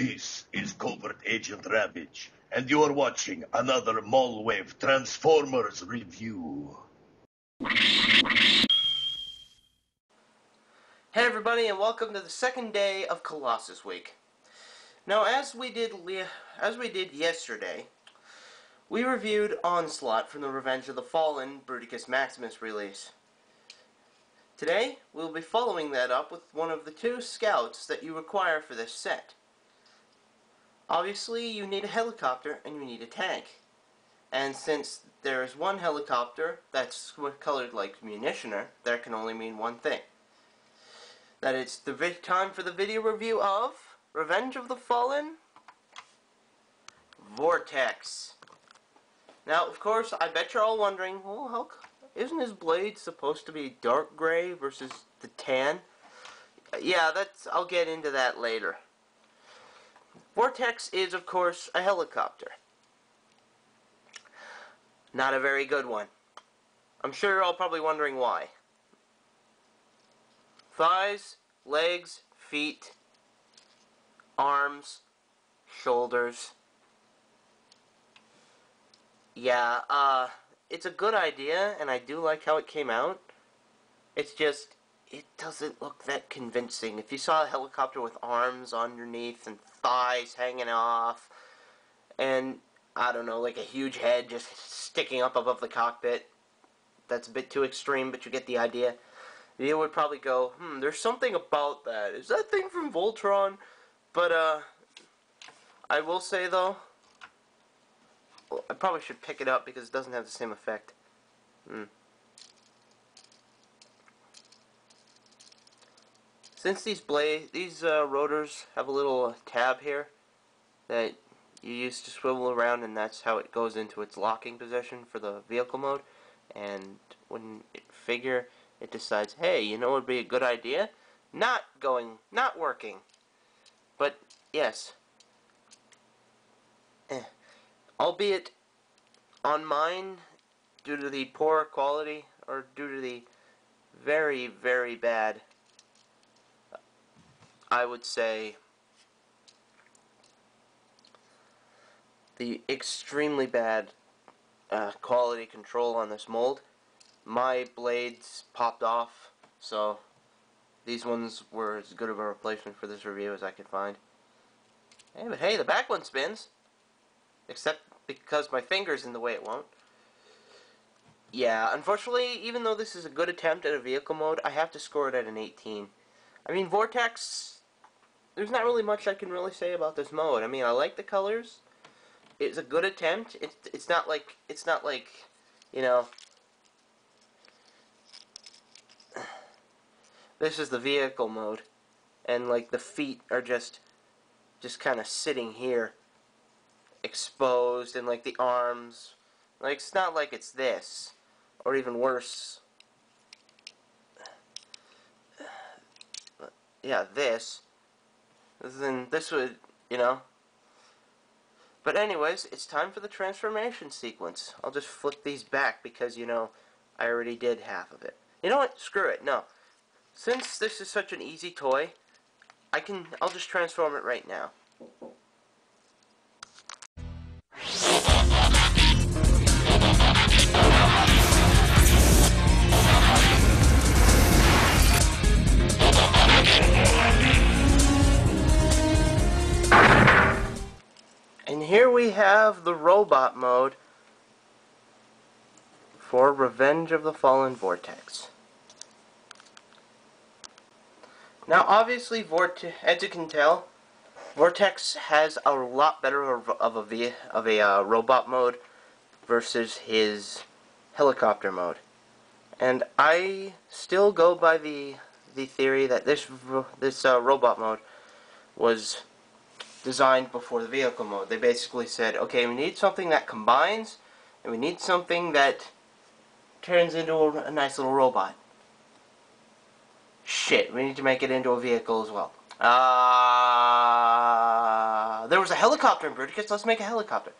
This is Covert Agent Ravage, and you are watching another Malwave Transformers review. Hey everybody, and welcome to the second day of Colossus week. Now, as we did yesterday, we reviewed Onslaught from the Revenge of the Fallen Bruticus Maximus release. Today, we'll be following that up with one of the two scouts that you require for this set. Obviously, you need a helicopter and you need a tank. And since there is one helicopter that's colored like munitioner, that can only mean one thing. That it's the time for the video review of Revenge of the Fallen Vortex. Now, of course, I bet you're all wondering, well, isn't his blade supposed to be dark gray versus the tan? Yeah, I'll get into that later. Vortex is, of course, a helicopter. Not a very good one. I'm sure you're all probably wondering why. Thighs, legs, feet, arms, shoulders. Yeah, it's a good idea, and I do like how it came out. It's just, it doesn't look that convincing. If you saw a helicopter with arms underneath and thighs hanging off, and, I don't know, like a huge head just sticking up above the cockpit, that's a bit too extreme, but you get the idea. You would probably go, there's something about that. Is that thing from Voltron? But, I will say, though, I probably should pick it up because it doesn't have the same effect. Since these rotors have a little tab here that you use to swivel around, and that's how it goes into its locking position for the vehicle mode, and when it decides, hey, you know what would be a good idea? Not working. But, yes. Albeit, on mine, due to the poor quality, or due to the very, very bad, I would say, the extremely bad quality control on this mold, my blades popped off, so these ones were as good of a replacement for this review as I could find. Hey, but hey, the back one spins. Except because my finger's in the way, it won't. Yeah, unfortunately, even though this is a good attempt at a vehicle mode, I have to score it at an 18. I mean, Vortex, there's not really much I can really say about this mode. I mean, I like the colors. It's a good attempt. It's not like, you know, this is the vehicle mode, and like the feet are just kind of sitting here, exposed, and like the arms, like it's not like it's this, or even worse. Yeah, this. Then this would, you know. But anyways, it's time for the transformation sequence. I'll just flip these back because, you know, I already did half of it. You know what? Screw it. No. Since this is such an easy toy, I'll just transform it right now. And here we have the robot mode for Revenge of the Fallen Vortex. Now, obviously, as you can tell, Vortex has a lot better of a robot mode versus his helicopter mode, and I still go by the theory that this robot mode was designed before the vehicle mode. They basically said, okay, we need something that combines, and we need something that turns into a nice little robot. Shit, we need to make it into a vehicle as well. There was a helicopter in Bruticus, let's make a helicopter.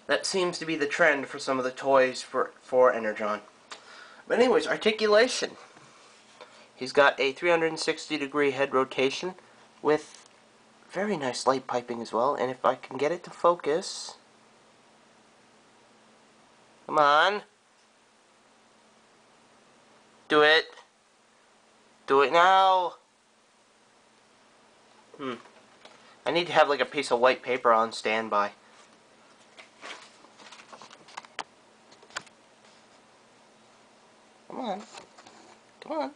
That seems to be the trend for some of the toys for Energon. But anyways, articulation. He's got a 360-degree head rotation with Very nice light piping as well, and if I can get it to focus... Come on. Do it. Do it now. I need to have like a piece of white paper on standby. Come on. Come on.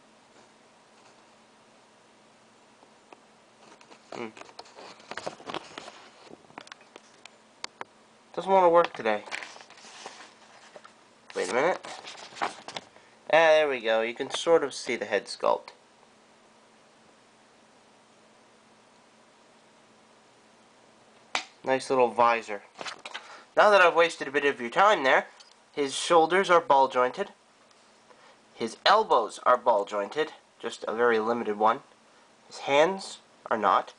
Doesn't want to work today. Wait a minute. There we go. You can sort of see the head sculpt. Nice little visor. Now that I've wasted a bit of your time there, his shoulders are ball jointed. His elbows are ball jointed. Just a very limited one. His hands are not.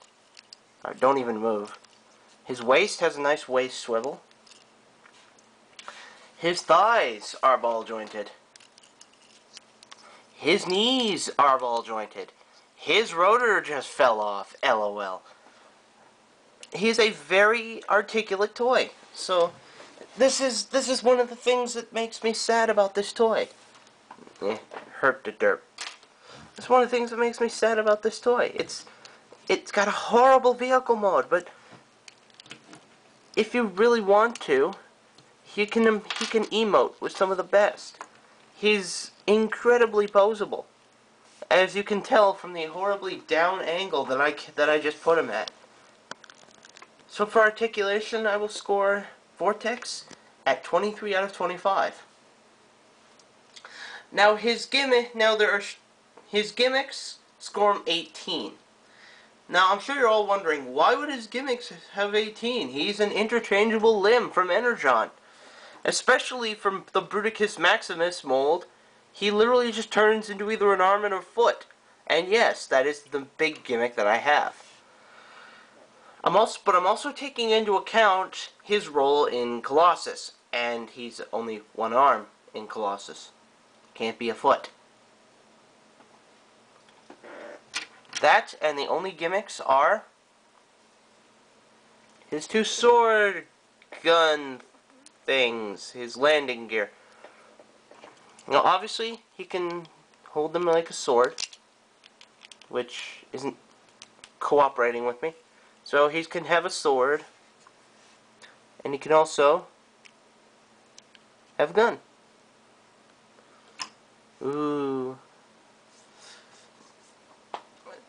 Or don't even move. His waist has a nice waist swivel. His thighs are ball jointed. His knees are ball jointed. His rotor just fell off. LOL. He's a very articulate toy. So this is one of the things that makes me sad about this toy. Herp de derp. It's one of the things that makes me sad about this toy. It's got a horrible vehicle mode, but if you really want to, he can emote with some of the best. He's incredibly poseable, as you can tell from the horribly down angle that I just put him at. So for articulation, I will score Vortex at 23 out of 25. Now his gimmicks score him 18. Now I'm sure you're all wondering, why would his gimmicks have 18? He's an interchangeable limb from Energon. Especially from the Bruticus Maximus mold, he literally just turns into either an arm and a foot. And yes, that is the big gimmick that I have. I'm also taking into account his role in Colossus, and he's only one arm in Colossus. Can't be a foot. That and the only gimmicks are his two sword gun things, his landing gear. Now obviously he can hold them like a sword, which isn't cooperating with me. So he can have a sword, and he can also have a gun. Ooh.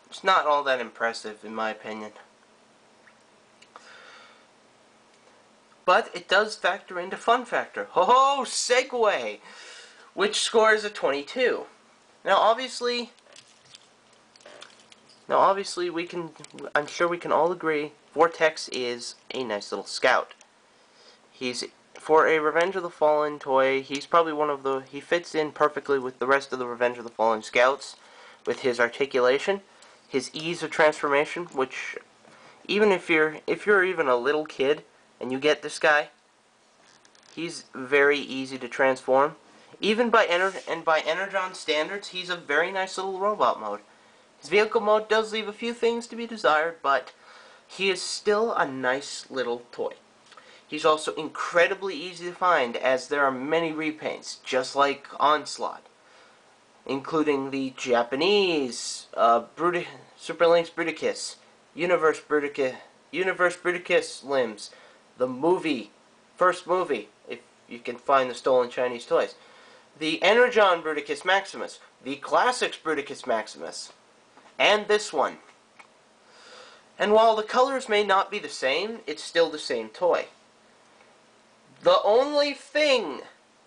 It's not all that impressive in my opinion. But it does factor into fun factor. Ho-ho! Segue! Which scores a 22. Now obviously I'm sure we can all agree Vortex is a nice little scout. For a Revenge of the Fallen toy, he's probably he fits in perfectly with the rest of the Revenge of the Fallen scouts with his articulation, his ease of transformation, which even if you're even a little kid and you get this guy, he's very easy to transform. Even by Energon standards, he's a very nice little robot mode. His vehicle mode does leave a few things to be desired, but he is still a nice little toy. He's also incredibly easy to find, as there are many repaints, just like Onslaught, including the Japanese Super Lynx Bruticus, Universe Bruticus limbs, the first movie, if you can find the stolen Chinese toys, the Energon Bruticus Maximus, the Classics Bruticus Maximus, and this one. And while the colors may not be the same, it's still the same toy. The only thing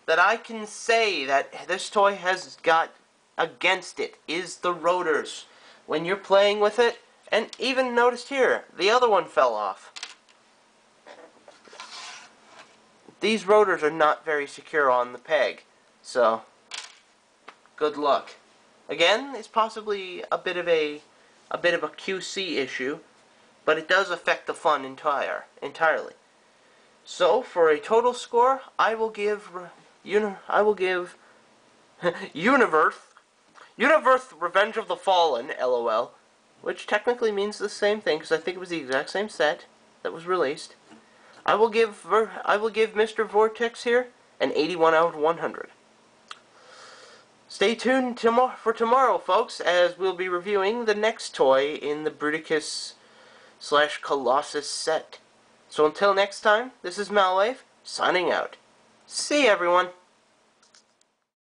that I can say that this toy has got against it is the rotors. When you're playing with it, and even noticed here, the other one fell off. These rotors are not very secure on the peg, so good luck. Again, it's possibly a bit of a QC issue, but it does affect the fun entirely. So for a total score, I will give Universe Revenge of the Fallen, LOL, which technically means the same thing because I think it was the exact same set that was released. I will give Mr. Vortex here an 81 out of 100. Stay tuned for tomorrow, folks, as we'll be reviewing the next toy in the Bruticus / Colossus set. So until next time, this is Malwave, signing out. See you, everyone.